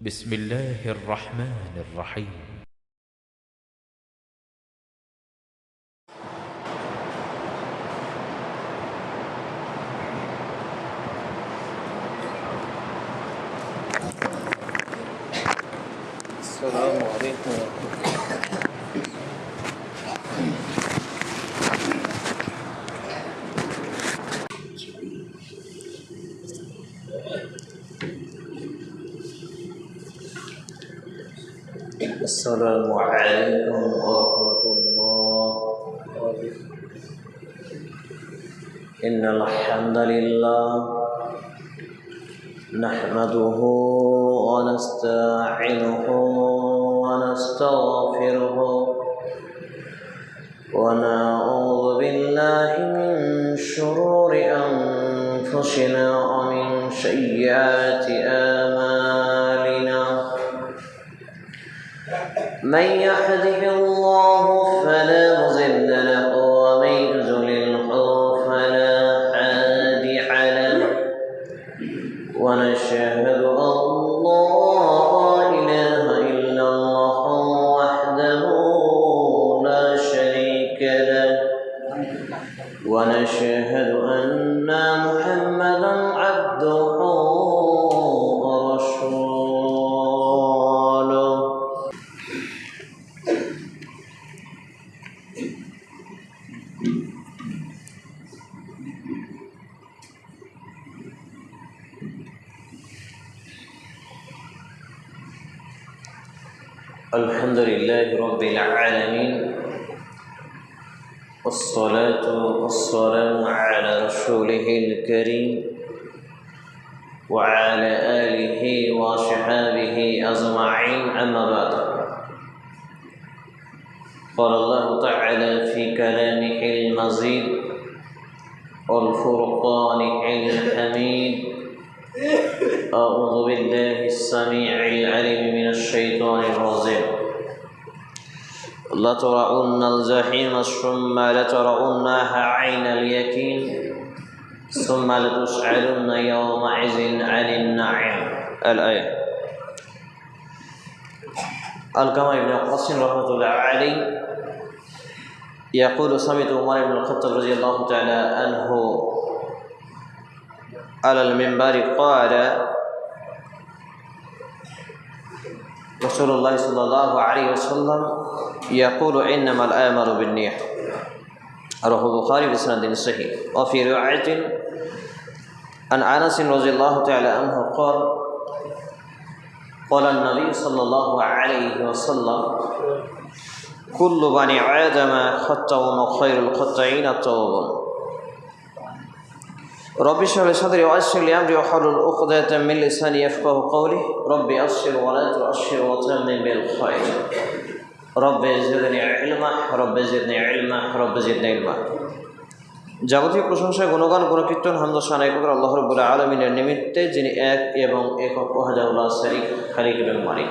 بسم الله الرحمن الرحيم. السلام عليكم السلام عليكم ورحمة الله. إن الحمد لله نحمده ونستعينه ونستغفره ونعوذ بالله من شرور أنفسنا ومن سيئات أعمالنا. من يهده الله فلا مضل له ومن يضلله فلا هادي له. ونشهد أن لا إله إلا الله وحده لا شريك له. ونشهد أن محمدا عبده ورسوله. الحمد لله رب العالمين، والصلاة والسلام على رسوله الكريم وعلى آله وصحبه أجمعين. أما بعد، قال الله تعالى في كلامه المجيد والفرقان الحميد: أعوذ بالله السميع العليم من الشيطان الرجيم. لترون الجحيم ثم لترونها عين اليقين ثم لتسألن يومئذ عن النعيم. الآية. القمة بن قاسم رحمة الله عليه يقول: سمعت عمر بن الخطاب رضي الله تعالى عنه على المنبر قال: رسول الله صلى الله عليه وسلم يقول: إنما الأعمال بالنية. رواه البخاري بسند صحيح. وفي رواية عن أنس رضي الله تعالى عنه قال: قال النبي صلى الله عليه وسلم: كل بني آدم خطاء وخير الخطائين التوابون. رب اشرح لي صدري ويسر لي امري واحلل عقدة من لساني يفقهوا قولي. رب يسر ولا تعسر وتمم بالخير. رب زدني علما رب زدني علما رب زدني علما। যাবতীয় প্রশংসা, গুণগান, গুণকীর্তন, হামদ ও সানা একমাত্র আল্লাহ রাব্বুল আলামিনের নিমিত্তে, যিনি এক এবং একক ওয়াহদাহু লা শারীকা খালিক এবং মালিক।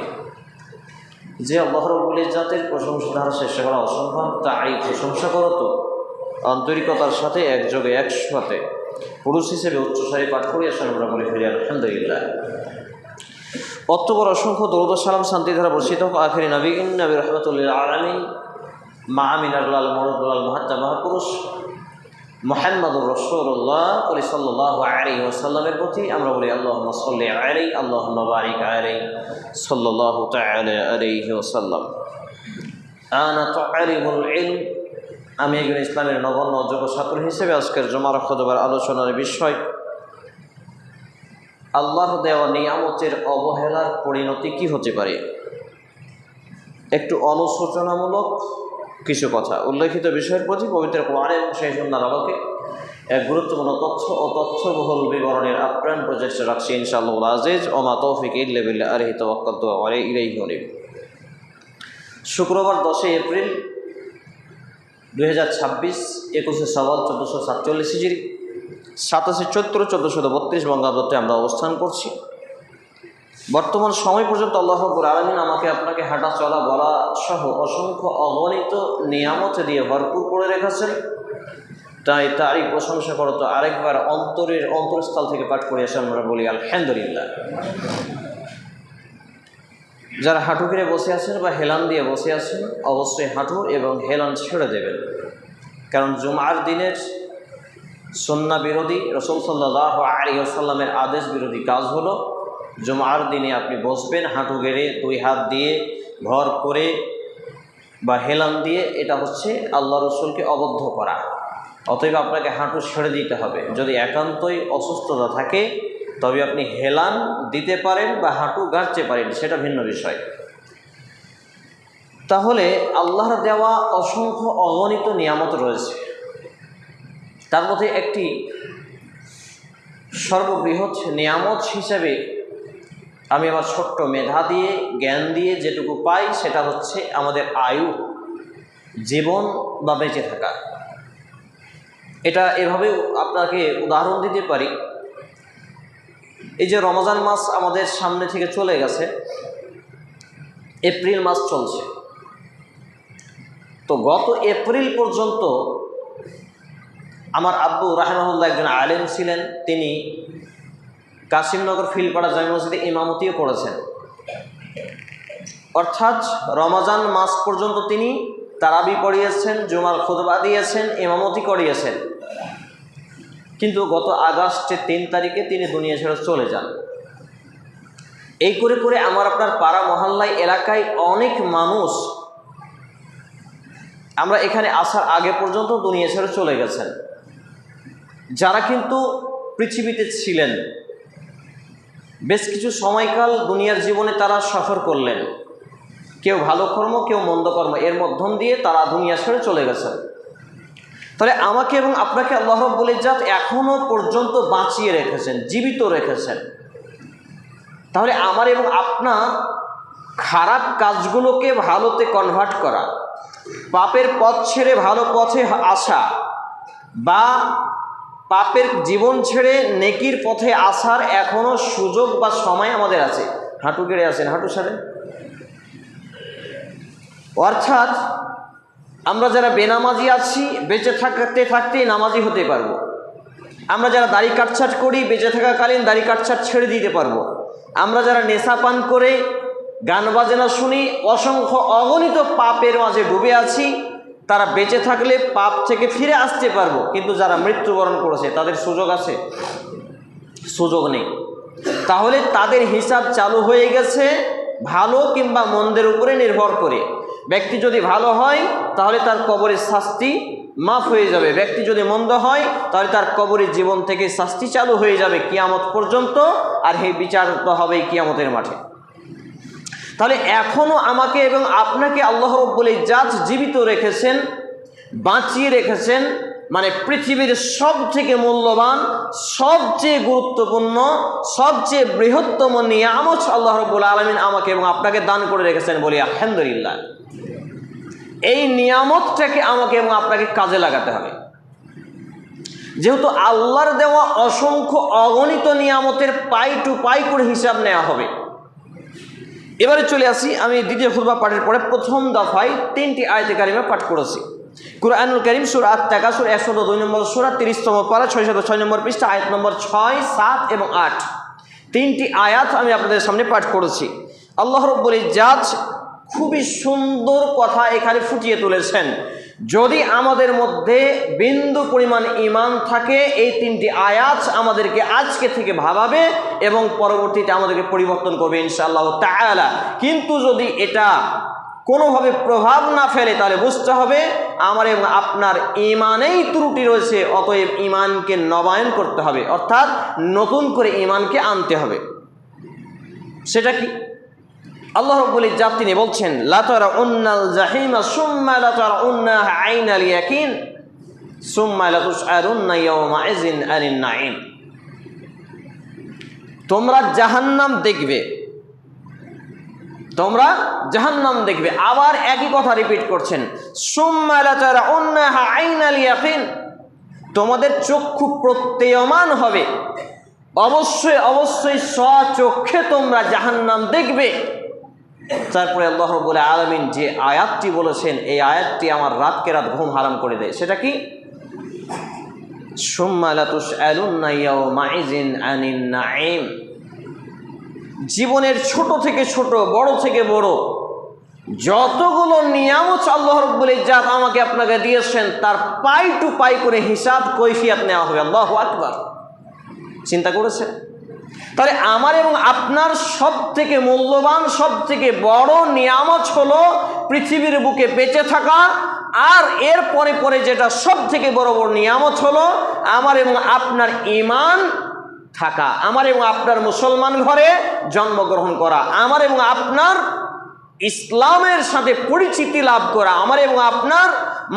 যে আল্লাহ রাব্বুল ইজ্জাতের প্রশংসা দ্বারা শেষ করা অসম্ভব, তাই প্রশংসা করত আন্তরিকতার সাথে একযোগে একসাথে পুরুষ হিসেবে উচ্চস্বরে পাঠ করি আসলে আমরা বলে ফিরি আলহামদুলিল্লাহ। অতঃপর অসংখ্য দরুদ ও সালাম শান্তি ধারা বর্ষিত হোক আখিরি নবী নবী রাহমাতুল আলামিন মা আমিনার লাল মরদুল মুহাত্তাবা পুরুষ মুহাম্মদুর রাসূলুল্লাহ সাল্লাল্লাহু আলাইহি ওয়াসাল্লামের প্রতি। আমরা বলি আল্লাহুম্মা সাল্লি আলাইহি আল্লাহুম্মা বারিক আলাইহি সাল্লাল্লাহু তাআলা আলাইহি ওয়াসাল্লাম। আনা তালিবুল ইলম, আমি একজন ইসলামের নগণ্য অযোগ্য ছাত্র হিসেবে আজকের জুমার খুতবার আলোচনার বিষয় আল্লাহর দেওয়া নিয়ামতের অবহেলার পরিণতি কি হতে পারে। একটু অনুশোচনামূলক কিছু কথা উল্লেখিত বিষয়ের প্রতি পবিত্র কোরআন এবং সেই সুন্নাহর আলোকে এক গুরুত্বপূর্ণ তথ্য ও তথ্যবহুল বিবরণের আপ্রাণ প্রচেষ্টা রাখছি ইনশাআল্লাহ আজিজ। ওমা তৌফিক ইল্লা বিল্লাহ আলাইহি তাওয়াক্কালতু ওয়া ইলাইহি উনীব। শুক্রবার 10 এপ্রিল 2026, 21 শাওয়াল 1447 হিজরি, 27 চৈত্র 1432 বঙ্গাব্দে আমরা অবস্থান করছি। বর্তমান সময় পর্যন্ত আল্লাহ রাব্বুল আলামিন আমাকে আপনাকে হাঁটা চলা বলা সহ অসংখ্য অগণিত নিয়ামত দিয়ে ভরপুর করে রেখেছেন। তাই তারই প্রশংসা করতো আরেকবার অন্তরস্থল থেকে পাঠ করে এসে আমরা বলি আলহামদুলিল্লাহ। যারা হাঁটু গেড়ে বসে আছেন বা হেলান দিয়ে বসে আছেন অবশ্যই হাঁটু এবং হেলান ছেড়ে দেবেন, কারণ জুমার দিনের সুন্নাহ বিরোধী, রাসূল সাল্লাল্লাহু আলাইহি ওয়াসাল্লামের আদেশ বিরোধী কাজ হলো জুমার দিনে আপনি বসবেন হাঁটু গেড়ে, দুই হাত দিয়ে ভর করে বা হেলান দিয়ে। এটা হচ্ছে আল্লাহ রসুলকে অবদ্ধ করা। অতএব আপনাকে হাঁটু ছেড়ে দিতে হবে। যদি একান্তই অসুস্থতা থাকে তবে আপনি হেলান দিতে পারেন বা হাঁটু গাড়তে পারেন, সেটা ভিন্ন বিষয়। তাহলে আল্লাহর দেওয়া অসংখ্য অগণিত নিয়ামত রয়েছে, তার মধ্যে একটি সর্ববৃহৎ নিয়ামত হিসেবে আমি আমার ছোট্ট মেধা দিয়ে, জ্ঞান দিয়ে যেটুকু পাই সেটা হচ্ছে আমাদের আয়ু, জীবন বা বেঁচে থাকা। এটা এভাবেও আপনাকে উদাহরণ দিতে পারি। এই যে রমজান মাস আমাদের সামনে থেকে চলে গেছে, এপ্রিল মাস চলছে, তো গত এপ্রিল পর্যন্ত আমার আব্বু রাহিমাহুল্লাহ একজন আলেম ছিলেন। তিনি কাশিমনগর ফিলপাড়া জামে মসজিদে ইমামতিও করেছেন। অর্থাৎ রমজান মাস পর্যন্ত তিনি তারাবি পড়িয়েছেন, জুমার খুতবা দিয়েছেন, ইমামতি করিয়েছেন। কিন্তু গত আগস্টের 3 তারিখে তিনি দুনিয়া ছেড়ে চলে যান। এই করে করে আমার আপনার পাড়া মহল্লায় এলাকায় অনেক মানুষ আমরা এখানে আসার আগে পর্যন্ত দুনিয়া ছেড়ে চলে গেছেন, যারা কিন্তু পৃথিবীতে ছিলেন। বেশ কিছু সময়কাল দুনিয়ার জীবনে তারা সফর করলেন, কেউ ভালো কর্ম, কেউ মন্দ কর্ম, এর মধ্যম দিয়ে তারা দুনিয়া ছেড়ে চলে গেছেন। তাহলে আমাকে এবং আপনাকে আল্লাহ রাব্বুল ইজ্জাত এখনো পর্যন্ত বাঁচিয়ে রেখেছেন, জীবিত রেখেছেন। তাহলে আমার এবং আপনার খারাপ কাজগুলোকে ভালোতে কনভার্ট করা, পাপের পথ ছেড়ে ভালো পথে আসা বা পাপের জীবন ছেড়ে নেকির পথে আসার এখনো সুযোগ বা সময় আমাদের আছে। হাঁটু গেড়ে আছেন, হাঁটু ছাড়েন। অর্থাৎ আমরা যারা বেনামাজি আছি, বেঁচে থাকতে থাকতেই নামাজি হতে পারবো। আমরা যারা দাড়ি কাটছাট করি, বেঁচে থাকাকালীন দাড়ি কাটছাট ছেড়ে দিতে পারবো। আমরা যারা নেশা পান করে গান বাজনা শুনি, অসংখ্য অগণিত পাপের মাঝে ডুবে আছি, তারা বেঁচে থাকলে পাপ থেকে ফিরে আসতে পারবো। কিন্তু যারা মৃত্যুবরণ করেছে তাদের সুযোগ আছে? সুযোগ নেই। তাহলে তাদের হিসাব চালু হয়ে গেছে ভালো কিংবা মন্দের উপরে নির্ভর করে। ব্যক্তি যদি ভালো হয় তাহলে তার কবরের শাস্তি মাফ হয়ে যাবে, ব্যক্তি যদি মন্দ হয় তাহলে তার কবরের জীবন থেকে শাস্তি চালু হয়ে যাবে কিয়ামত পর্যন্ত, আর এই বিচার তো হবেই কিয়ামতের মাঠে। তাহলে এখনও আমাকে এবং আপনাকে আল্লাহ রাব্বুল ইজ্জাত জীবিত রেখেছেন, বাঁচিয়ে রেখেছেন। মানে পৃথিবীর সবথেকে মূল্যবান, সবচেয়ে গুরুত্বপূর্ণ, সবচেয়ে বৃহত্তম নিয়ামত আল্লাহ রাব্বুল আলামিন আমাকে এবং আপনাকে দান করে রেখেছেন, বলি আলহামদুলিল্লাহ। এই নিয়ামতটাকে আমাকে এবং আপনাকে কাজে লাগাতে হবে। যেহেতু আল্লাহর দেওয়া অসংখ্য অগণিত নিয়ামতের পাই টু পাই করে হিসাব নেওয়া হবে। এবারে চলে আসি, আমি দ্বিতীয় খুতবা পাঠের পরে প্রথম দফায় 3টি আয়াতে কারিমা পাঠ করেছি। কুরআনুল কারীম সূরা আত-তাকাসুর 102 নম্বর সূরা 30তম পারা 606 নম্বর পৃষ্ঠা আয়াত নম্বর 6, 7 এবং 8। 3টি আয়াত আমি আপনাদের সামনে পাঠ করেছি। আল্লাহ রাব্বুল ইজ্জাত খুবই সুন্দর কথা এখানে ফুটিয়ে তুলেছেন। যদি আমাদের মধ্যে বিন্দু পরিমাণ ঈমান থাকে, এই 3টি আয়াত আমাদেরকে আজকে থেকে ভাবাবে এবং পরবর্তীতে আমাদেরকে পরিবর্তন করবে ইনশাআল্লাহ তাআলা। কিন্তু যদি এটা কোনোভাবে প্রভাব না ফেলে তাহলে বুঝতে হবে আমার এবং আপনার ঈমানেই ত্রুটি রয়েছে। অতএব ঈমানকে নবায়ন করতে হবে, অর্থাৎ নতুন করে ঈমানকে আনতে হবে। সেটা কি? আল্লাহ রাব্বুল ইজ্জাত তিনি বলছেন, লা তারাউন্নাল জাহিমা সুম্মা লা তারাউন্নাহা আইনাল ইয়াকিন সুম্মা লা তুসআলুন্না ইয়াওমা ইযিন আনিন নাঈম। তোমরা জাহান্নাম দেখবে, তোমরা জাহান্নাম দেখবে। আবার একই কথা রিপিট করছেন, সুম্মা লা তারাউন্নাহা আইনাল ইয়াকিন। তোমাদের চক্ষু প্রত্যয়মান হবে, অবশ্যই অবশ্যই স্বচক্ষে তোমরা জাহান্নাম দেখবে। তারপরে আল্লাহ রাব্বুল আলামিন যে আয়াতটি বলেছেন, এই আয়াতটি আমার রাতকে রাত ঘুম হারাম করে দেয়। সেটা কি? সুম্মা লা তুসআলুন্না ইয়াওমা ইযিন আনিন নাঈম। জীবনের ছোট থেকে ছোট, বড় থেকে বড় যতগুলো নিয়ামত আল্লাহ রাব্বুল ইজ্জাত আমাকে আপনাকে দিয়েছেন, তার পাই টু পাই করে হিসাব কৈফিয়ত নেওয়া হবে। আল্লাহু আকবার। চিন্তা করেছেন? তাহলে আমার এবং আপনার সব থেকে মূল্যবান, সব থেকে বড় নিয়ামত হলো পৃথিবীর বুকে বেঁচে থাকা। আর এর পরে পরে যেটা সব থেকে বড় বড় নিয়ামত হলো আমার এবং আপনার ঈমান থাকা, আমার এবং আপনার মুসলমান ঘরে জন্মগ্রহণ করা, আমার এবং আপনার ইসলামের সাথে পরিচিতি লাভ করা, আমার এবং আপনার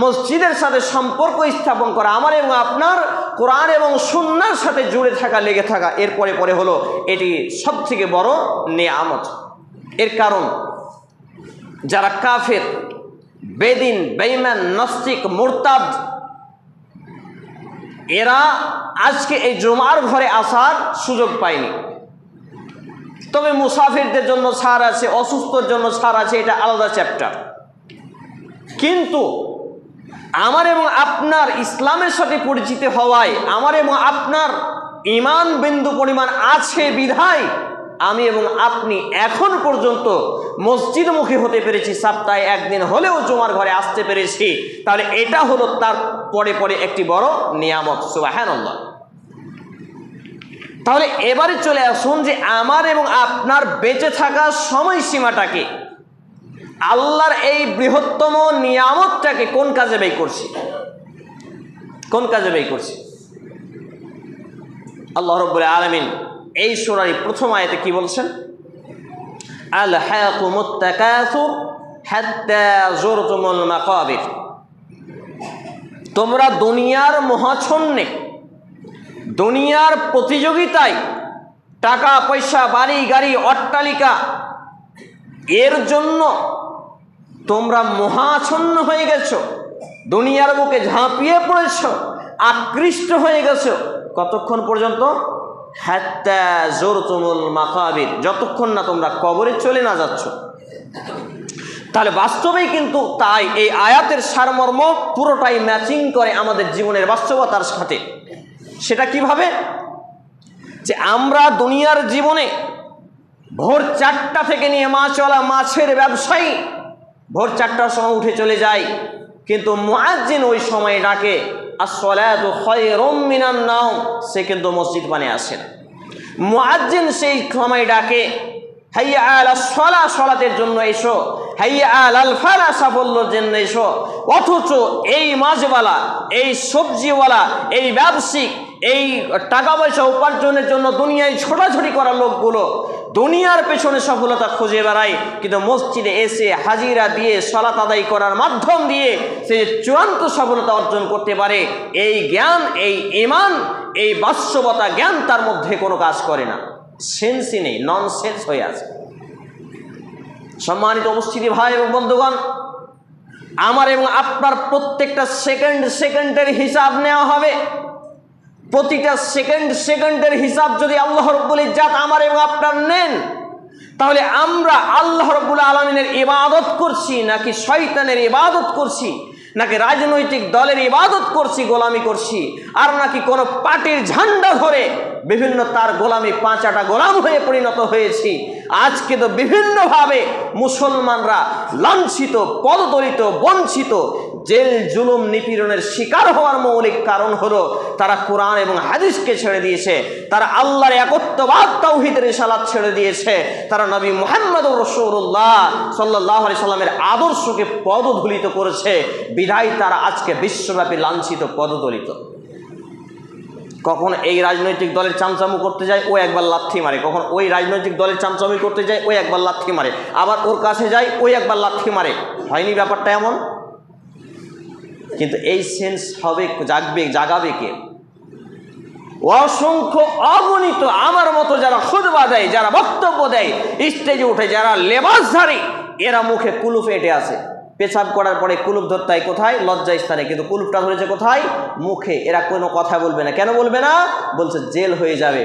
মসজিদের সাথে সম্পর্ক স্থাপন করা, আমার এবং আপনার কোরআন এবং সুন্নাহর সাথে জুড়ে থাকা, লেগে থাকা। এরপরে পরে হলো এটি সব থেকে বড় নিয়ামত। এর কারণ যারা কাফের, বেদিন, বেঈমান, নাস্তিক, মুরতাদ, এরা আজকে এই জুমার ঘরে আসার সুযোগ পায়নি। তবে মুসাফিরদের জন্য ছাড় আছে, অসুস্থর জন্য ছাড় আছে, এটা আলাদা চ্যাপ্টার। কিন্তু আমার এবং আপনার ইসলামের সাথে পরিচিত হওয়ায়, আমার এবং আপনার ঈমান বিন্দু পরিমাণ আছে বিধায় আমি এবং আপনি এখন পর্যন্ত মসজিদমুখী হতে পেরেছি, সপ্তাহে একদিন হলেও জুমার ঘরে আসতে পেরেছি। তাহলে এটা হলো তার পরে পরে একটি বড় নিয়ামত। সুবহানাল্লাহ। তাহলে এবারে চলে আসুন যে আমার এবং আপনার বেঁচে থাকার সময়সীমাটাকে, আল্লাহর এই বৃহত্তম নিয়ামতটাকে কোন কাজে ব্যয় করছি, কোন কাজে ব্যয় করছি? আল্লাহ রাব্বুল আলামিন এই সূরার প্রথম আয়াতে কি বলছেন? আলহাকুমুত তাকাসুর হাত্তা যুরতুমুল মাকাবির। তোমরা দুনিয়ার মহাচ্ছন্নে, দুনিয়ার প্রতিযোগিতায়, টাকা পয়সা, বাড়ি গাড়ি, অট্টালিকা, এর জন্য তোমরা মহাচ্ছন্ন হয়ে গেছো, দুনিয়ার বুকে ঝাঁপিয়ে পড়েছ, আকৃষ্ট হয়ে গেছো। কতক্ষণ পর্যন্ত? হাত্তা যুরতুমুল মাকাবির, যতক্ষণ না তোমরা কবরে চলে না যাচ্ছ। তাহলে বাস্তবেই কিন্তু তাই এই আয়াতের সারমর্ম পুরোটাই ম্যাচিং করে আমাদের জীবনের বাস্তবতার সাথে। সেটা কিভাবে? যে আমরা দুনিয়ার জীবনে ভোর 4টা থেকে নিয়ে মাছওয়ালা, মাছের ব্যবসায়ী ভোর 4টার সময় উঠে চলে যায়, কিন্তু মুয়াজ্জিন ওই সময় ডাকে আসসালাতু খায়রুম মিনান নাওম, সে কিন্তু মসজিদ পানে আসে না। মুয়াজ্জিন সেই সময় ডাকে হাইয়া আলাস সালাহ, সালাতের জন্য এসো, হাইয়া আলাল ফালাহ, সাফল্যের জন্য এসো। অথচ এই মাছওয়ালা, এই সবজিওয়ালা, এই ব্যবসায়িক, এই টাকা পয়সা উপার্জনের জন্য দুনিয়ায় ছোটাছুটি করা লোকগুলো দুনিয়ার পেছনে সফলতা খুঁজে বেড়ায়, কিন্তু মসজিদে এসে হাজিরা দিয়ে সালাত আদায় করার মাধ্যম দিয়ে সে চূড়ান্ত সফলতা অর্জন করতে পারে, এই জ্ঞান, এই ঈমান, এই বাস্তবতা জ্ঞান তার মধ্যে কোনো কাজ করে না। সেন্সই নেই, নন সেন্স হয়ে আছে। সম্মানিত উপস্থিতি ভাই এবং বন্ধুগণ, আমার এবং আপনার প্রত্যেকটা সেকেন্ডের হিসাব নেওয়া হবে। প্রতিটা সেকেন্ডের হিসাব যদি আল্লাহ রাব্বুল ইজ্জাত আমার এবং আপনার নেন, তাহলে আমরা আল্লাহ রাব্বুল আলামিনের ইবাদত করছি নাকি শয়তানের ইবাদত করছি, নাকি রাজনৈতিক দলের ইবাদত করছি, গোলামি করছি, আর নাকি কোনো পার্টির ঝান্ডা ধরে বিভিন্ন তার গোলামি, পাঁচাটা গোলাম হয়ে পরিণত হয়েছি। আজকে তো বিভিন্নভাবে মুসলমানরা লাঞ্ছিত, পদদলিত, বঞ্চিত, জেল জুলুম নিপীড়নের শিকার হওয়ার মৌলিক কারণ হলো তারা কোরআন এবং হাদিসকে ছেড়ে দিয়েছে, তারা আল্লাহর একত্ববাদ তাওহীদের রিসালাত ছেড়ে দিয়েছে, তারা নবী মুহাম্মদুর রাসূলুল্লাহ সাল্লাল্লাহু আলাইহি সাল্লামের আদর্শকে পদধূলিত করেছে। বিধায় তারা আজকে বিশ্বব্যাপী লাঞ্ছিত, পদদলিত। কখন এই রাজনৈতিক দলের চামচামু করতে যায়, ও একবার লাথি মারে, কখন ওই রাজনৈতিক দলের চামচামি করতে যায়, ও একবার লাথি মারে, আবার ওর কাছে যায়, ওই একবার লাথি মারে। হয়নি ব্যাপারটা এমন? কিন্তু এই সেন্স হবে, জাগাবে কে? অসংখ্য অগণিত আমার মতো যারা খুতবা দেয়, যারা বক্তব্য দেয়, স্টেজে উঠে যারা লেবাসধারী, এরা মুখে কুলুপ এঁটে আছে। পেশাব করার পরে কুলুপ ধরতে হয় কোথায়? লজ্জা স্থানে, কিন্তু কুলুপটা ধরেছে কোথায়? মুখে। এরা কোনো কথা বলবে না। কেন বলবে না? বলছে জেল হয়ে যাবে।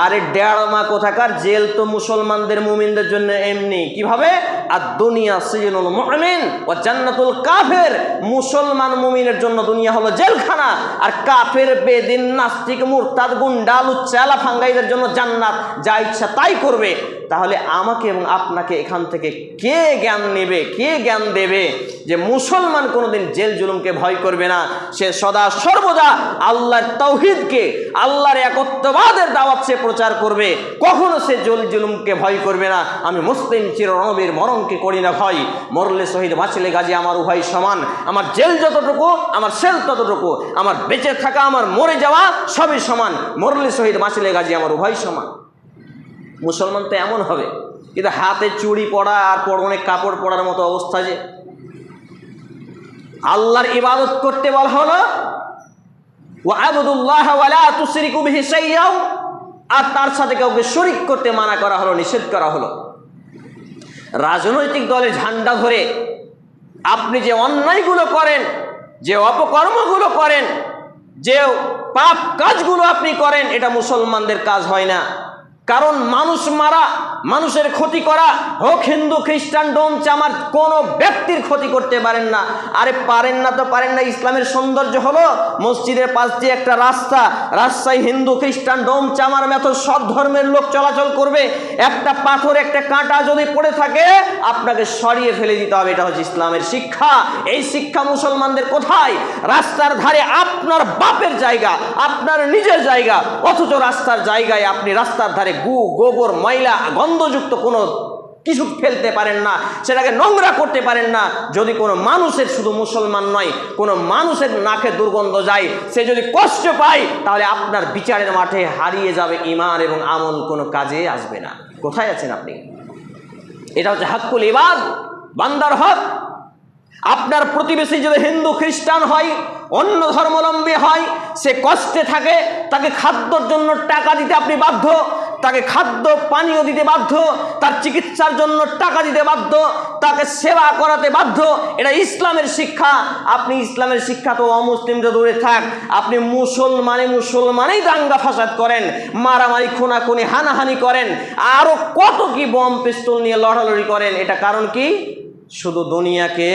আরে ডেড়মা কোথাকার, জেল তো মুসলমানদের, মুমিনদের জন্য এমনি। কিভাবে? আর দুনিয়া সিজনুল মুমিন ওয়া জান্নাতুল কাফের, মুসলমান মুমিনের জন্য দুনিয়া হলো জেলখানা, আর কাফের, বেদিন, নাস্তিক, মুরতাদ, গুন্ডা, লুচ্চা, লাফাঙ্গাইদের জন্য জান্নাত, যা ইচ্ছা তাই করবে। তাহলে আমাকে এবং আপনাকে এখান থেকে কে জ্ঞান নেবে, কে জ্ঞান দেবে যে মুসলমান কোনোদিন জেল জুলুমকে ভয় করবে না, সে সদা সর্বদা আল্লাহর তাওহীদকে, আল্লাহর একত্ববাদের দাওয়াত সে প্রচার করবে, কখনো সে জেল জুলুমকে ভয় করবে না। আমি মুসলিম চিররণবীর মরণকে করি না ভয়, মরলে শহীদ বাঁচলে গাজী আমার উভয় সমান। আমার জেল যতটুকু আমার সেল ততটুকু, আমার বেঁচে থাকা আমার মরে যাওয়া সবই সমান, মরলে শহীদ বাঁচলে গাজী আমার উভয় সমান। মুসলমান তো এমন হবে, কিন্তু হাতে চুড়ি পরা আর অনেক কাপড় পরার মতো অবস্থা যে আল্লাহর ইবাদত করতে বলা হলো ওয়া'বুদুল্লাহ ওয়া লা তুশরিকু বিহি শাইয়্যা, আর তার সাথে কাউকে শরীক করতে মানা করা হলো, নিষেধ করা হলো। রাজনৈতিক দলের ঝান্ডা ধরে আপনি যে অন্যায়গুলো করেন, যে অপকর্মগুলো করেন, যে পাপ কাজগুলো আপনি করেন, এটা মুসলমানদের কাজ হয় না। কারণ মানুষ মারা, মানুষের ক্ষতি করা, হোক হিন্দু খ্রিস্টান ডোম চামার, কোনো ব্যক্তির ক্ষতি করতে পারেন না। আরে পারেন না তো পারেন না, ইসলামের সৌন্দর্য হলো মসজিদের পাশ দিয়ে একটা রাস্তায় হিন্দু খ্রিস্টান ডোম চামার মেথর সব ধর্মের লোক চলাচল করবে, একটা পাথর একটা কাঁটা যদি পড়ে থাকে আপনাকে সরিয়ে ফেলে দিতে হবে। এটা হচ্ছে ইসলামের শিক্ষা। এই শিক্ষা মুসলমানদের কোথায়? রাস্তার ধারে আপনার বাপের জায়গা, আপনার নিজের জায়গা, অথচ রাস্তার জায়গায় আপনি রাস্তার ধারে গোবর ময়লা গন্ধযুক্ত কোনো কিছু ফেলতে পারেন না, সেটাকে নোংরা করতে পারেন না। যদি কোনো মানুষের, শুধু মুসলমান নয়, কোনো মানুষের নাকে দুর্গন্ধ যায়, সে যদি কষ্ট পায়, তাহলে আপনার বিচারের মাঠে হারিয়ে যাবে ঈমান এবং আমল, কোনো কাজে আসবে না। কোথায় আছেন আপনি? এটা হচ্ছে হাক্কুল ইবাদ, বান্দার হক। আপনার প্রতিবেশী যদি হিন্দু খ্রিস্টান হয়, অন্য ধর্মাবলম্বী হয়, সে কষ্টে থাকে, তাকে খাদ্যর জন্য টাকা দিতে আপনি বাধ্য, তাকে খাদ্য পানীয় দিতে বাধ্য, তার চিকিৎসার জন্য টাকা দিতে বাধ্য, তাকে সেবা করাতে বাধ্য। এটা ইসলামের শিক্ষা। আপনি ইসলামের শিক্ষা তো অমুসলিমরা দূরে থাক, আপনি মুসলমানেই দাঙ্গা ফাসাদ করেন, মারামারি খুনাখুনি হানাহানি করেন, আরো কত কি বম পিস্তল নিয়ে লড়ালড়ি করেন। এটা কারণ কি? শুধু দুনিয়াকে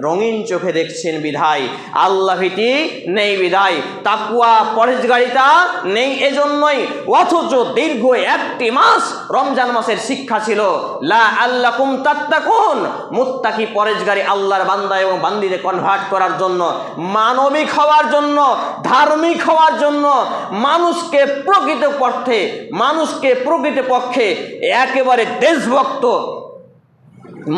রঙিন চোখে দেখছেন বিধায়, আল্লাহ ভীতি নেই বিধায়, তাকওয়া পরহেজগারিতা নেই এজন্যই। অথচ দীর্ঘ একটি মাস রমজান মাসের শিক্ষা ছিল লা আল্লাকুম তাত্তাকুন, মুত্তাকি পরহেজগারি আল্লাহর বান্দা এবং বান্দীদের কনভার্ট করার জন্য, মানবিক হওয়ার জন্য, ধার্মিক হওয়ার জন্য, মানুষকে প্রকৃতপক্ষে একেবারে দেশভক্ত,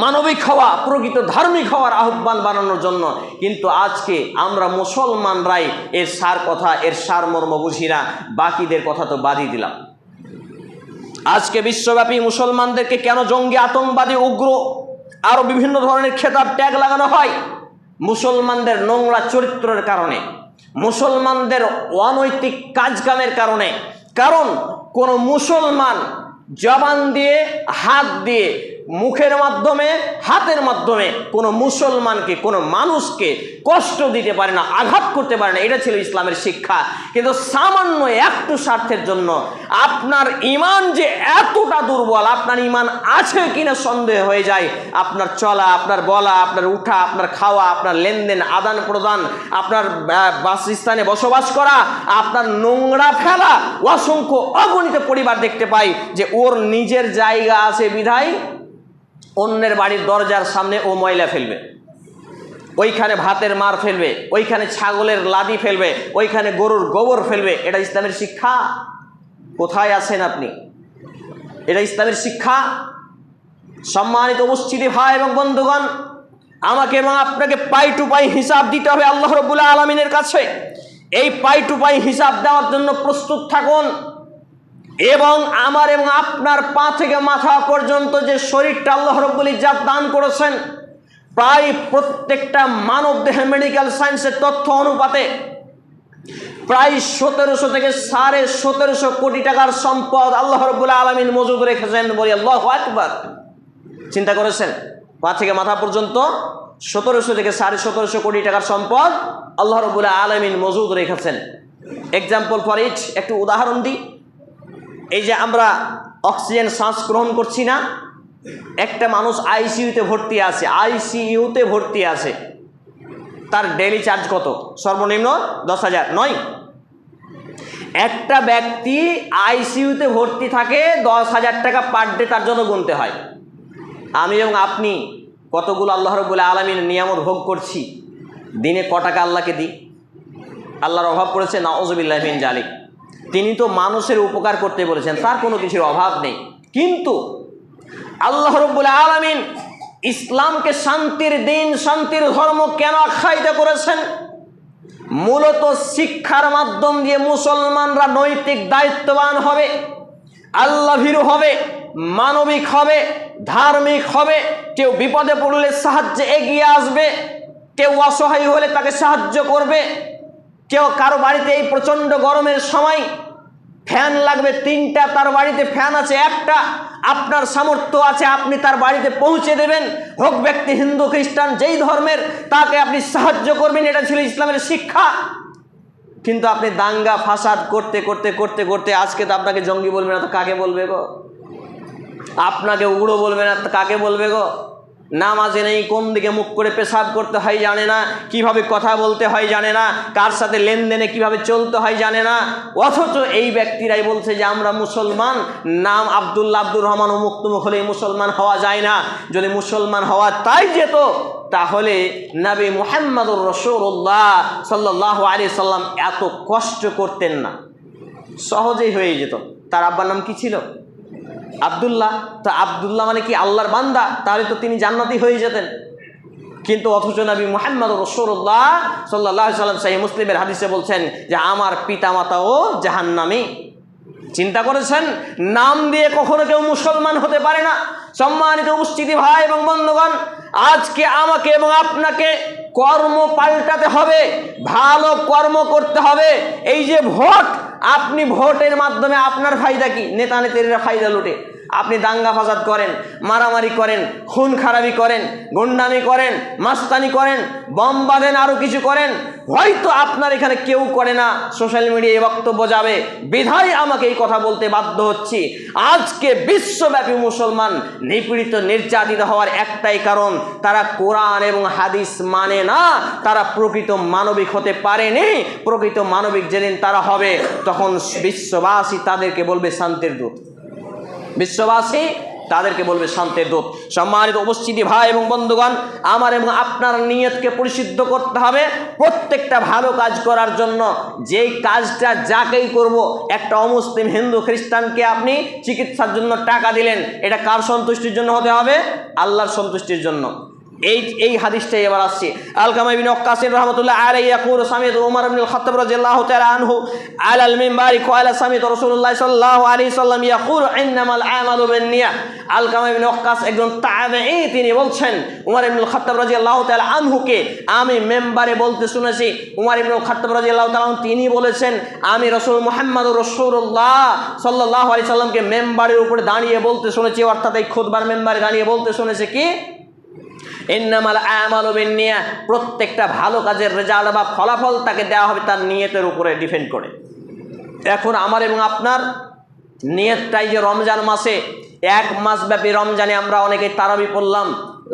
মানবিক হওয়া, প্রকৃত ধার্মিক হওয়ার আহ্বান বানানোর জন্য। কিন্তু আজকে আমরা মুসলমানরাই এর সার কথা, এর সার মর্ম বুঝি না, বাকিদের কথা তো বাদই দিলাম। আজকে বিশ্বব্যাপী মুসলমানদেরকে কেন জঙ্গি, আতঙ্কবাদী, উগ্র, আরো বিভিন্ন ধরনের খেতাব ট্যাগ লাগানো হয়? মুসলমানদের নোংরা চরিত্রের কারণে, মুসলমানদের অনৈতিক কাজকামের কারণে। কারণ কোন মুসলমান জবান দিয়ে, হাত দিয়ে, মুখের মাধ্যমে, হাতের মাধ্যমে কোনো মুসলমানকে, কোনো মানুষকে কষ্ট দিতে পারে না, আঘাত করতে পারে না। এটা ছিল ইসলামের শিক্ষা। কিন্তু সামান্য একটু স্বার্থের জন্য আপনার ঈমান যে এতটা দুর্বল, আপনার ঈমান আছে কিনা সন্দেহ হয়ে যায়, আপনার চলা, আপনার বলা, আপনার উঠা, আপনার খাওয়া, আপনার লেনদেন, আদান প্রদান, আপনার বাসস্থানে বসবাস করা, আপনার নোংরা ফেলা, অসংখ্য অগণিত পরিবার দেখতে পাই যে ওর নিজের জায়গা আছে বিধায় অন্যের বাড়ির দরজার সামনে ও ময়লা ফেলবে, ওইখানে ভাতের মার ফেলবে, ওইখানে ছাগলের লাদি ফেলবে, ওইখানে গরুর গোবর ফেলবে। এটা ইসলামের শিক্ষা? কোথায় আছেন আপনি? এটা ইসলামের শিক্ষা? সম্মানিত উপস্থিতি ভাই এবং বন্ধুগণ, আমাকে এবং আপনাকে পাই টু পাই হিসাব দিতে হবে আল্লাহ রাব্বুল আলামিনের কাছে। এই পাই টু পাই হিসাব দেওয়ার জন্য প্রস্তুত থাকুন। এবং আমার এবং আপনার পা থেকে মাথা পর্যন্ত যে শরীরটা আল্লাহ রাব্বুল ইজ্জত দান করেছেন, প্রায় প্রত্যেকটা মানব দেহে মেডিকেল সায়েন্সের তথ্য অনুপাতে প্রায় 1700 থেকে 17.5 কোটি টাকার সম্পদ আল্লাহ রাব্বুল আলামিন মজুদ রেখেছেন। বলি আল্লাহু আকবার। চিন্তা করেছেন? পা থেকে মাথা পর্যন্ত 1700 থেকে 17.5 কোটি টাকার সম্পদ আল্লাহ রাব্বুল আলামিন মজুদ রেখেছেন। এক্সাম্পল ফর ইট, একটু উদাহরণ দিই। এই যে আমরা অক্সিজেন শ্বাস গ্রহণ করছি না, একটা মানুষ আইসিইউতে ভর্তি আছে, তার ডেইলি চার্জ কত? সর্বনিম্ন 10,000 নয়? একটা ব্যক্তি আইসিইউতে ভর্তি থাকে, 10,000 টাকা পার ডে তার জন্য গুনতে হয়। আমি এবং আপনি কতগুলো আল্লাহ রাব্বুল আলামিনের নিয়ামত ভোগ করছি, দিনে ক টাকা আল্লাহকে দিই? আল্লাহর অভাব পড়েছে? নাউযুবিল্লাহি মিন জালিক। তিনি তো মানুষের উপকার করতে বলেছেন, তার কোনো কিছুর অভাব নেই। কিন্তু আল্লাহ রাব্বুল আলামিন ইসলামকে শান্তির দিন, শান্তির ধর্ম কেন আখ্যায়িত করেছেন? মূলত শিক্ষার মাধ্যম দিয়ে মুসলমানরা নৈতিক দায়িত্ববান হবে, আল্লাহ ভীরু হবে, মানবিক হবে, ধার্মিক হবে। কেউ বিপদে পড়লে সাহায্যে এগিয়ে আসবে, কেউ অসহায় হলে তাকে সাহায্য করবে। কেউ কারো বাড়িতে এই প্রচণ্ড গরমের সময় ফ্যান লাগবে 3টা, তার বাড়িতে ফ্যান আছে 1টা, আপনার সামর্থ্য আছে আপনি তার বাড়িতে পৌঁছে দেবেন। হোক ব্যক্তি হিন্দু খ্রিস্টান যেই ধর্মের, তাকে আপনি সাহায্য করবেন। এটা ছিল ইসলামের শিক্ষা। কিন্তু আপনি দাঙ্গা ফাসাদ করতে করতে করতে করতে আজকে তো আপনাকে জঙ্গি বলবে না তো কাকে বলবে গো? আপনাকে উগ্র বলবে না তো কাকে বলবে গো? নামাজে নেই, কোন দিকে মুখ করে পেশাব করতে হয় জানে না, কিভাবে কথা বলতে হয় জানে না, কার সাথে লেনদেনে কিভাবে চলতে হয় জানে না। অথচ এই ব্যক্তিরাই বলছে যে আমরা মুসলমান, নাম আব্দুল্লাহ আব্দুর রহমান ও মুক্তমুখ হলেই মুসলমান হওয়া যায় না। যদি মুসলমান হওয়া তাই যেত, তাহলে নবী মুহাম্মদুর রাসূলুল্লাহ সাল্লাল্লাহু আলাইহি সাল্লাম এত কষ্ট করতেন না, সহজেই হয়ে যেত। তার আব্বার নাম কি ছিল? আব্দুল্লাহ। তো আব্দুল্লাহ মানে কি আল্লাহর বান্দা, তাহলে তো তিনি জান্নাতি হয়ে যেতেন। কিন্তু অথচ নবী মুহাম্মদুর রাসূলুল্লাহ সাল্লাল্লাহু আলাইহি সাল্লাম সহিহ মুসলিমের হাদিসে বলছেন যে আমার পিতামাতাও জাহান্নামী। চিন্তা করেছেন, নাম দিয়ে কখনো কেউ মুসলমান হতে পারে না। সম্মানিত উপস্থিতি ভাই এবং বন্ধুগণ, আজকে আমাকে এবং আপনাকে কর্ম পাল্টাতে হবে, ভালো কর্ম করতে হবে। এই যে ভোট, আপনি ভোটের মাধ্যমে আপনার ফায়দা কি? নেতা নেত্রীরা ফায়দা লুটে। আপনি দাঙ্গা ফাসাদ করেন, মারামারি করেন, খুন খারাপি করেন, গুন্ডামি করেন, মাস্তানি করেন, বম বাঁধেন, আরও কিছু করেন। হয়তো আপনার এখানে কেউ করে না, সোশ্যাল মিডিয়ায় বক্তব্য যাবে, বিধায় আমাকে এই কথা বলতে বাধ্য হচ্ছি। আজকে বিশ্বব্যাপী মুসলমান নিপীড়িত, নির্যাতিত হওয়ার একটাই কারণ, তারা কোরআন এবং হাদিস মানে না। তারা প্রকৃত মানবিক হতে পারেনি। প্রকৃত মানবিক যেদিন তারা হবে, তখন বিশ্ববাসী তাদেরকে বলবে শান্তির দূত। বিশ্ববাসী তাদেরকে বলবে শান্তির দূত। সম্মানিত উপস্থিতি ভাই এবং বন্ধুগণ, আমার এবং আপনার নিয়তকে পরিশুদ্ধ করতে হবে প্রত্যেকটা ভালো কাজ করার জন্য। যেই কাজটা যাকেই করব, একটা অমুসলিম হিন্দু খ্রিস্টানকে আপনি চিকিৎসার জন্য টাকা দিলেন, এটা কার সন্তুষ্টির জন্য হতে হবে? আল্লাহর সন্তুষ্টির জন্য। এই হাদিসটাই এবার আসছে। আলকামা ইবনে ওয়াক্কাস রাহমাতুল্লাহ আলাইহি ইয়াকুলু সামি'তু উমর ইবনে আল-খাত্তাব রাদিয়াল্লাহু তাআলা আনহু আলাল মিম্বারি ক্বালা সামি'তু রাসূলুল্লাহ সাল্লাল্লাহু আলাইহি সাল্লাম ইয়াকুলু ইন্নামাল আমালু বিন-নিয়াত। আলকামা ইবনে ওয়াক্কাস একজন তাবেঈ, তিনি বলছেন উমর ইবনে আল-খাত্তাব রাদিয়াল্লাহু তাআলা আনহুকে আমি মেম্বারে বলতে শুনেছি। উমর ইবনে আল-খাত্তাব রাদিয়াল্লাহু তাআলা তিনি বলেছেন আমি রাসূল মুহাম্মদুর রাসূলুল্লাহ সাল্লাল্লাহু আলাইহি সাল্লামকে মেম্বারের উপরে দাঁড়িয়ে বলতে শুনেছি, অর্থাৎ এই খুতবার মেম্বারে দাঁড়িয়ে বলতে শুনেছে কি ইন্নামাল আমালু বিন-নিয়াত। প্রত্যেকটা ভালো কাজের রেজাল্ট বা ফলাফল তাকে দেওয়া হবে তার নিয়তের উপরে ডিপেন্ড করে। এখন আমার এবং আপনার নিয়তটাই যে রমজান মাসে 1 মাস ব্যাপী রমজানে আমরা অনেকেই তারাবি পড়লাম,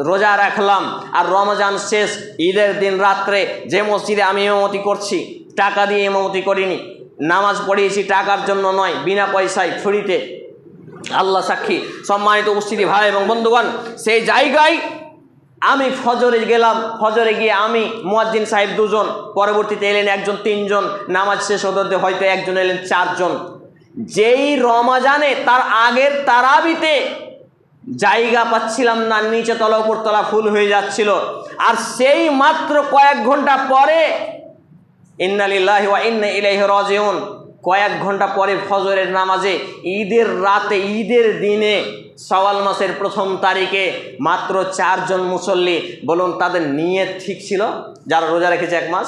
রোজা রাখলাম, আর রমজান শেষ ঈদের দিন রাত্রে যে মসজিদে আমি ইমামতি করছি, টাকা দিয়ে ইমামতি করিনি, নামাজ পড়িয়েছি টাকার জন্য নয়, বিনা পয়সায় ফ্রিতে, আল্লাহ সাক্ষী। সম্মানিত উপস্থিতি ভাই এবং বন্ধুগণ, সেই জায়গায় আমি ফজরে গেলাম, ফজরে গিয়ে আমি মুয়াজ্জিন সাহেব 2 জন, পরবর্তীতে এলেন একজন 3 জন, নামাজ শেষ হতে হয়তো একজন এলেন 4 জন। যেই রমজানে তার আগের তারাবিতে জায়গা পাচ্ছিলাম না, নিচে তলা উপর তলা ফুল হয়ে যাচ্ছিল, আর সেই মাত্র কয়েক ঘন্টা পরে ইন্না লিল্লাহি ওয়া ইন্না ইলাইহি রাজিউন, কয়েক ঘন্টা পরে ফজরের নামাজে ঈদের রাতে, ঈদের দিনে, শাওয়াল মাসের 1ম তারিখে মাত্র 4 জন মুসল্লি। বলুন তাদের নিয়ত ঠিক ছিল? যারা রোজা রেখেছে 1 মাস,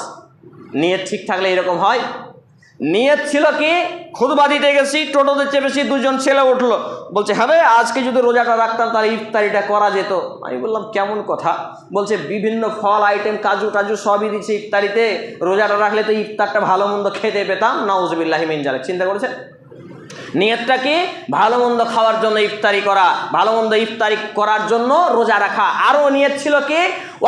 নিয়ত ঠিক থাকলে এরকম হয়? নিয়ত ছিল কি, খুতবা দিতে গেছি, টোটোতে চেপেছি, 2 জন ছেলে উঠলো, বলছে হ্যাঁ আজকে যদি রোজাটা রাখতাম তাহলে ইফতারিটা করা যেত। আমি বললাম কেমন কথা? বলছে বিভিন্ন ফল আইটেম, কাজু টাজু সবই দিচ্ছে ইফতারিতে, রোজাটা রাখলে তো ইফতারটা ভালো মন্দ খেতে পেতাম। নাউজুবিল্লাহি মিন জালিক। চিন্তা করেছেন? নিয়তটা কি? ভালো মন্দ খাওয়ার জন্য ইফতারি করা, ভালো মন্দ ইফতারি করার জন্য রোজা রাখা। আরও নিয়ত ছিল কি?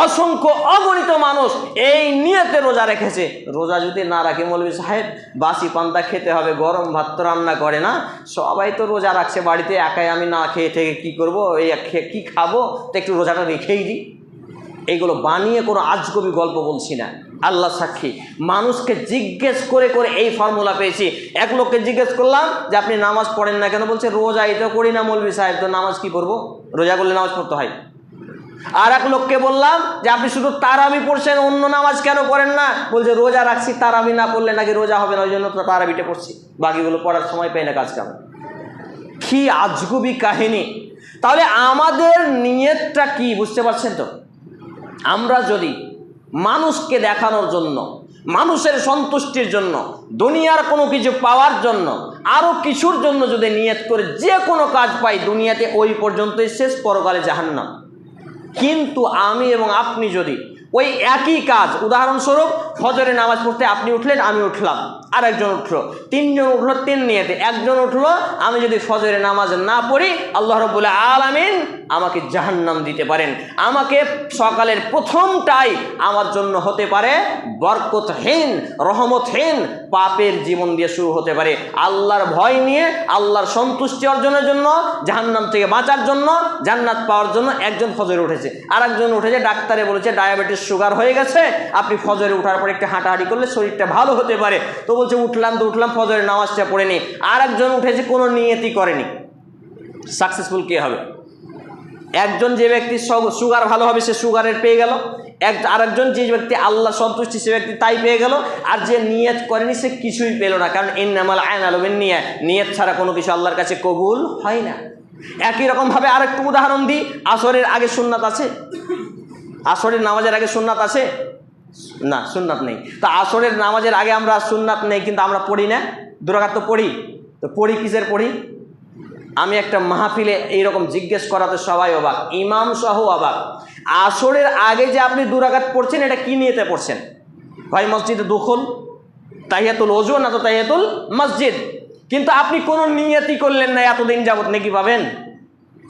অসংখ্য অগণিত মানুষ এই নিয়তে রোজা রেখেছে। রোজা যদি না রাখে মৌলভী সাহেব বাসি পান্তা খেতে হবে, গরম ভাত তো রান্না করে না, সবাই তো রোজা রাখছে বাড়িতে, একাই আমি না খেয়ে থেকে কি করব, এই কি খাবো, তো একটু রোজাটা রেখেই দিই। এইগুলো বানিয়ে কোনো আজগবি গল্প বলছি না, আল্লাহ সাক্ষী। মানুষকে জিজ্ঞেস করে করে এই ফর্মুলা পেয়েছি। এক লোককে জিজ্ঞেস করলাম যে আপনি নামাজ পড়েন না কেন? বলছে রোজা এটা করি না মৌলভী সাহেব, তো নামাজ কি করবো? রোজা করলে নামাজ পড়তে হয়। আর এক লোককে বললাম যে আপনি শুধু তারাবি পড়ছেন, অন্য নামাজ কেন পড়েন না? বলছে রোজা রাখছি, তারাবি না পড়লে নাকি রোজা হবে না, ওই জন্য তো তারাবিটা পড়ছি, বাকিগুলো পড়ার সময় পাই না কাজ কাম। কি আজগুবি কাহিনী! তাহলে আমাদের নিয়তটা কি বুঝতে পারছেন তো? আমরা যদি মানুষকে দেখানোর জন্য, মানুষের সন্তুষ্টির জন্য, দুনিয়ার কোনো কিছু পাওয়ার জন্য, আরও কিছুর জন্য যদি নিয়ত করে যে কোনো কাজ পাই, দুনিয়াতে ওই পর্যন্তই শেষ, পরকালে জাহান্নাম। কিন্তু আমি এবং আপনি যদি ওই একই কাজ, উদাহরণস্বরূপ ফজরের নামাজ পড়তে আপনি উঠলেন, আমি উঠলাম, আর একজন উঠলো, তিনজন উঠলো তিন নিয়তে, একজন উঠলো, আমি যদি ফজরের নামাজ না পড়ি আল্লাহ রাব্বুল আলামিন আমাকে জাহান্নাম দিতে পারেন। আমাকে সকালের প্রথমটাই আমার জন্য হতে পারে বরকতহীন, রহমতহীন, পাপের জীবন দিয়ে শুরু হতে পারে। আল্লাহর ভয় নিয়ে, আল্লাহর সন্তুষ্টি অর্জনের জন্য, জাহান্নাম থেকে বাঁচার জন্য, জান্নাত পাওয়ার জন্য একজন ফজরে উঠেছে, আর একজন উঠেছে ডাক্তারে বলেছে ডায়াবেটিস সুগার হয়ে গেছে, আপনি ফজরে উঠার পর একটু হাঁটাহাঁটি করলে শরীরটা ভালো হতে পারে, তো বলছে উঠলাম তো উঠলাম, ফজরের নামাজটা পড়ে নি। আর একজন উঠেছে কোনো নিয়তি করেনি, সাকসেসফুল কে হবে? একজন যে ব্যক্তি সুগার ভালো হবে সে সুগারের পেয়ে গেল, আরেকজন যে ব্যক্তি আল্লাহ সন্তুষ্টি সে ব্যক্তি তাই পেয়ে গেল, আর যে নিয়ত করেনি সে কিছুই পেল না। কারণ ইন্নামাল আমালু বিন্নিয়াত, নিয়ত ছাড়া কোনো কিছু আল্লাহর কাছে কবুল হয় না। একই রকমভাবে আরেকটু উদাহরণ দিই, আসরের আগে সুন্নাত আছে? আসরের নামাজের আগে সুন্নাত আছে না? সুন্নাত নেই। তা আসরের নামাজের আগে আমরা সুন্নাত নেই, কিন্তু আমরা পড়ি না? 2 রাকাত তো পড়ি। তো পড়ি কিসের পড়ি? আমি একটা মাহফিলে এইরকম জিজ্ঞেস করাতে সবাই অবাক, ইমাম সহ অবাক। আসরের আগে যে আপনি 2 রাকাত পড়ছেন, এটা কি নিয়তে পড়ছেন? ভাই মসজিদে দুখুল, তাহিয়াতুল ওযু না তো তাহিয়াতুল মসজিদ, কিন্তু আপনি কোনো নিয়তি করলেন না, এতদিন যাবত নাকি পাবেন?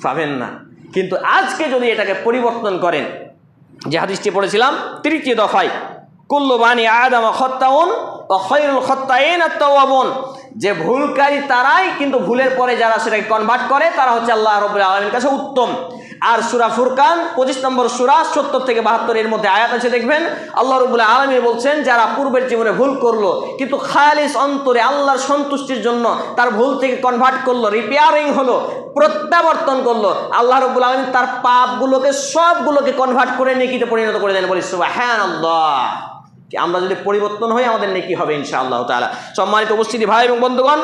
পাবেন না। কিন্তু আজকে যদি এটাকে পরিবর্তন করেন, যে হাদিসটি পড়েছিলাম 3টি দফায়, কুল্লু বানি আদম খাত্তাউন ওয়া খায়রুল খাত্তাইন আত-তাওয়াবুন, যে ভুলকারী তারাই, কিন্তু ভুলের পরে যারা সেটাকে কনভার্ট করে তারা হচ্ছে আল্লাহ রাব্বুল আলামিনের কাছে উত্তম। আর সূরা ফুরকান 25 নম্বর সূরা 70 থেকে 72 এর মধ্যে আয়াত আছে, দেখবেন আল্লাহ রাব্বুল আলামিন বলছেন যারা পূর্বের জীবনে ভুল করলো কিন্তু খালিস অন্তরে আল্লাহর সন্তুষ্টির জন্য তার ভুল থেকে কনভার্ট করলো, রিপেয়ারিং হলো, প্রত্যাবর্তন করলো, আল্লাহ রাব্বুল আলামিন তার পাপগুলোকে সবগুলোকে কনভার্ট করে নেকিতে পরিণত করে দেন। বলি সুবহানাল্লাহ। আমরা যদি পরিবর্তন হই আমাদের নেকি হবে ইনশাআল্লাহ তাআলা। সম্মানিত উপস্থিতি ভাই এবং বন্ধুগণ,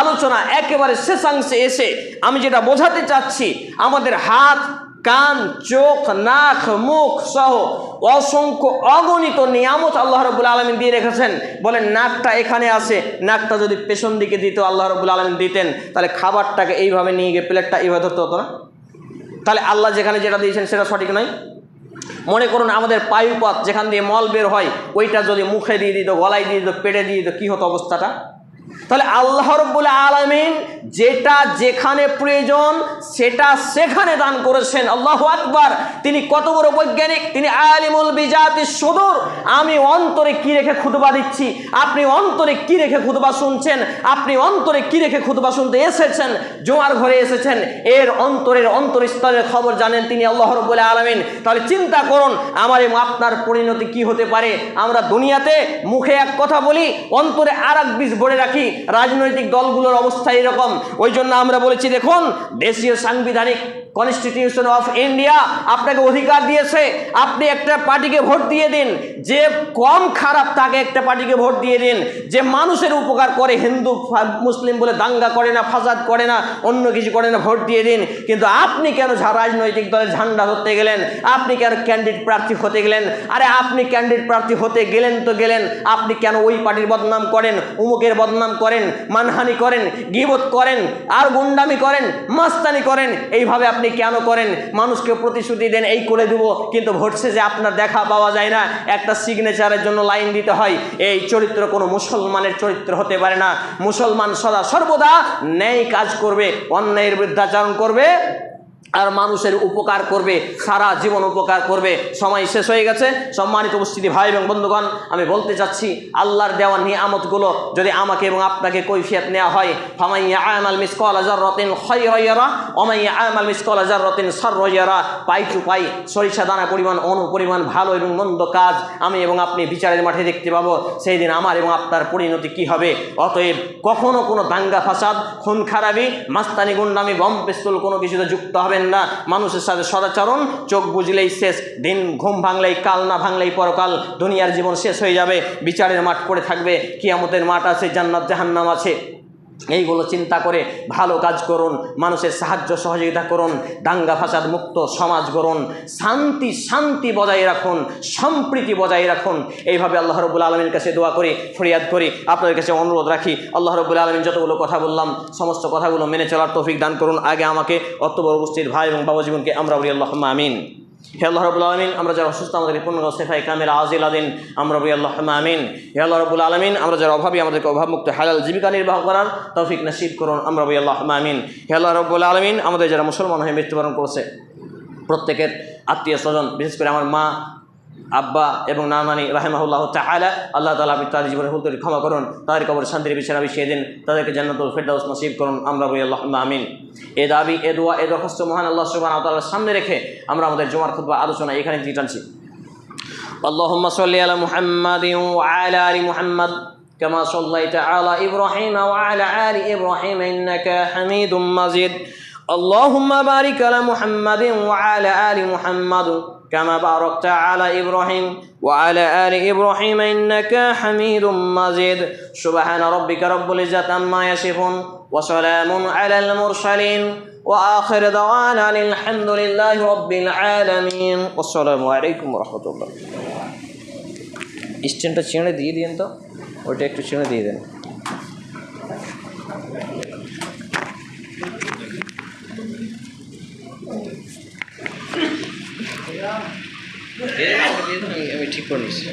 আলোচনা একেবারে শেষাংশে এসে আমি যেটা বোঝাতে চাচ্ছি, আমাদের হাত, কান, চোখ, নাক, মুখ সহ অসংখ্য অগণিত নিয়ামত আল্লাহ রাব্বুল আলামিন দিয়ে রেখেছেন। বলেন নাকটা এখানে আছে, নাকটা যদি পেছন দিকে দিত আল্লাহ রাব্বুল আলামিন দিতেন, তাহলে খাবারটাকে এইভাবে নিয়ে গিয়ে প্লেটটা এইভাবে ধরতে হতো না? তাহলে আল্লাহ যেখানে যেটা দিয়েছেন সেটা সঠিক নয়? মনে করুন আমাদের পায়ুপথ যেখান দিয়ে মল বের হয়, ওইটা যদি মুখে দিয়ে দিত, গলায় দিয়ে দিত, পেটে দিয়ে দিত, কী হতো অবস্থাটা? তাহলে আল্লাহ রাব্বুল আলামিন যেটা যেখানে প্রয়োজন সেটা সেখানে দান করেছেন। আল্লাহু আকবার। তিনি কত বড় বৈজ্ঞানিক, তিনি আলিমুল বিজাতিস সুদূর। আমি অন্তরে কি রেখে খুতবা দিচ্ছি, আপনি অন্তরে কি রেখে খুতবা শুনছেন, আপনি অন্তরে কি রেখে খুতবা শুনতে এসেছেন, জুমার ঘরে এসেছেন, এর অন্তরের অন্তরস্থলের খবর জানেন তিনি আল্লাহ রাব্বুল আলামিন। তাহলে চিন্তা করুন আমার এবং আপনার পরিণতি কি হতে পারে। আমরা দুনিয়াতে মুখে এক কথা বলি, অন্তরে আর এক বীজ ভরে রাখি। রাজনৈতিক দলগুলোর অবস্থা এরকম। ওই জন্য আমরা বলেছি দেখুন, দেশীয় সাংবিধানিক কনস্টিটিউশন অফ ইন্ডিয়া আপনাকে অধিকার দিয়েছে, আপনি একটা পার্টিকে ভোট দিয়ে দিন, যে কম খারাপ তাকে একটা পার্টিকে ভোট দিয়ে দিন, যে মানুষের উপকার করে, হিন্দু মুসলিম বলে দাঙ্গা করে না, ফাসাদ করে না, অন্য কিছু করে না, ভোট দিয়ে দিন। কিন্তু আপনি কেন রাজনৈতিক দলের ঝান্ডা ধরতে গেলেন? আপনি কেন ক্যান্ডিডেট প্রার্থী হতে গেলেন? আরে আপনি ক্যান্ডিডেট প্রার্থী হতে গেলেন তো গেলেন, আপনি কেন ওই পার্টির বদনাম করেন, উমুকের বদনাম করেন, মানহানি করেন, গীবত করেন, আর গুন্ডামি করেন, মাস্তানি করেন। এইভাবে আপনি কেন করেন? মানুষকে প্রতিশ্রুতি দেন এই করে দেব, কিন্তু ভোটছে যে আপনার দেখা পাওয়া যায় না, একটা সিগনেচারের জন্য লাইন দিতে হয়। এই চরিত্র কোনো মুসলমানের চরিত্র হতে পারে না। মুসলমান সদা সর্বদা ন্যায় কাজ করবে, অন্যায়ের বিরুদ্ধাচরণ করবে, আর মানুষের উপকার করবে, সারা জীবন উপকার করবে। সময় শেষ হয়ে গেছে। সম্মানিত উপস্থিতি ভাই এবং বন্ধুগণ, আমি বলতে চাচ্ছি, আল্লাহর দেওয়া নিয়ামতগুলো যদি আমাকে এবং আপনাকে কৈফিয়ত নেওয়া হয়, ফামান ইয়ামাল মিসকালা যাররাতিন খায়রান ইয়ারা ওয়া মান ইয়ামাল মিসকালা যাররাতিন শাররান ইয়ারা। পাই টু পাই, সরিষা দানা পরিমাণ, অনুপরিমাণ ভালো এবং মন্দ কাজ আমি এবং আপনি বিচারের মাঠে দেখতে পাবো। সেই দিন আমার এবং আপনার পরিণতি কি হবে? অতএব কখনো কোনো দাঙ্গা ফাসাদ, খুন খারাপি, মাস্তানি, গুন্ডামি, বম পিস্তল কোনো কিছুতে যুক্ত হবেন না। মানুষের সাথে সদাচরণ, চোখ বুঝলেই শেষ, দিন ঘুম ভাঙলেই কাল, না ভাঙলেই পরকাল। দুনিয়ার জীবন শেষ হয়ে যাবে, বিচারের মাঠ পড়ে থাকবে, কিয়ামতের মাঠ আছে, জান্নাত জাহান্নাম আছে। এইগুলো চিন্তা করে ভালো কাজ করুন, মানুষের সাহায্য সহযোগিতা করুন, দাঙ্গা ফাসাদ মুক্ত সমাজ গড়ুন, শান্তি বজায় রাখুন, সম্প্রীতি বজায় রাখুন। এইভাবে আল্লাহ রাব্বুল আলামিনের কাছে দোয়া করি, ফরিয়াদ করি, আপনাদের কাছে অনুরোধ রাখি, আল্লাহ রাব্বুল আলামিন যতগুলো কথা বললাম সমস্ত কথাগুলো মেনে চলার তৌফিক দান করুন। আগে আমাকে, অতঃপর উপস্থিত ভাই এবং বাবা জীবনকে আমরা বলি আল্লাহুম্মা আমিন। হে আল্লাহ রাব্বুল আলামিন, আমরা যারা অসুস্থ আমাদেরকে পূর্ণ সেফায়ে কামিলা আজিলা দিন, আমরা বলি আল্লাহুম্মা আমিন। হে আল্লাহ রাব্বুল আলামিন, আমরা যারা অভাবী আমাদেরকে অভাবমুক্ত হালাল জীবিকা নির্বাহ করার তৌফিক নসিব করুন, আমরা বলি আল্লাহুম্মা আমিন। হে আল্লাহ রাব্বুল আলামিন, আমাদের যারা মুসলমান হয়ে মৃত্যুবরণ করেছে প্রত্যেকের আত্মীয় স্বজন, বিশেষ করে আমার মা, আব্বা এবং নানানি রাহিমাহুল্লাহ তাআলা, আল্লাহ তাআলা আপনি তাদের জীবনে ভুল ত্রুটি ক্ষমা করুন, তাদের কবরে শান্তির বিছানা বিছিয়ে দিন, তাদেরকে জান্নাতুল ফেরদাউস নসিব করুন, আমরা বলি আল্লাহুম্মা আমিন। এ দাবি, এ দোয়া, এ দরখাস্ত মহান আল্লাহ সুবহানাহু ওয়া তাআলার সামনে রেখে আমরা আমাদের জুমার খুতবা আলোচনা এখানে টানছি। আল্লাহুম্মা সাল্লি আলা মুহাম্মাদিন ওয়া আলা আলি মুহাম্মাদ কামা সাল্লাইতা আলা ইব্রাহিম ওয়া আলা আলি ইব্রাহিম ইন্নাকা হামিদুম মাজিদ। আল্লাহুম্মা বারিক আলা মুহাম্মাদিন ওয়া আলা আলি মুহাম্মাদ كما باركت على إبراهيم وعلى آل إبراهيم إنك حميد مجيد. سبحان ربك رب العزة عما يصفون وسلام على المرسلين وآخر دعوانا الحمد لله رب العالمين والسلام عليكم ورحمة الله. স্ট্যান্ডটা ছিঁড়ে দিয়ে দিন তো, ওটা একটু ছিঁড়ে দিয়ে দেন। আমি ঠিক করে নিচ্ছি।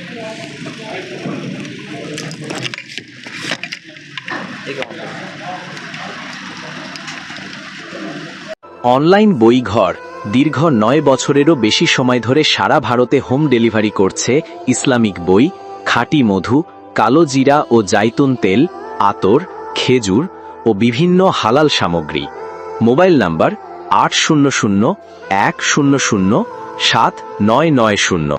অনলাইন বইঘর দীর্ঘ 9 বছরেরও বেশি সময় ধরে সারা ভারতে হোম ডেলিভারি করছে ইসলামিক বই, খাঁটি মধু, কালো জিরা ও জাইতুন তেল, আতর, খেজুর ও বিভিন্ন হালাল সামগ্রী। Mobile number 800 100 7990।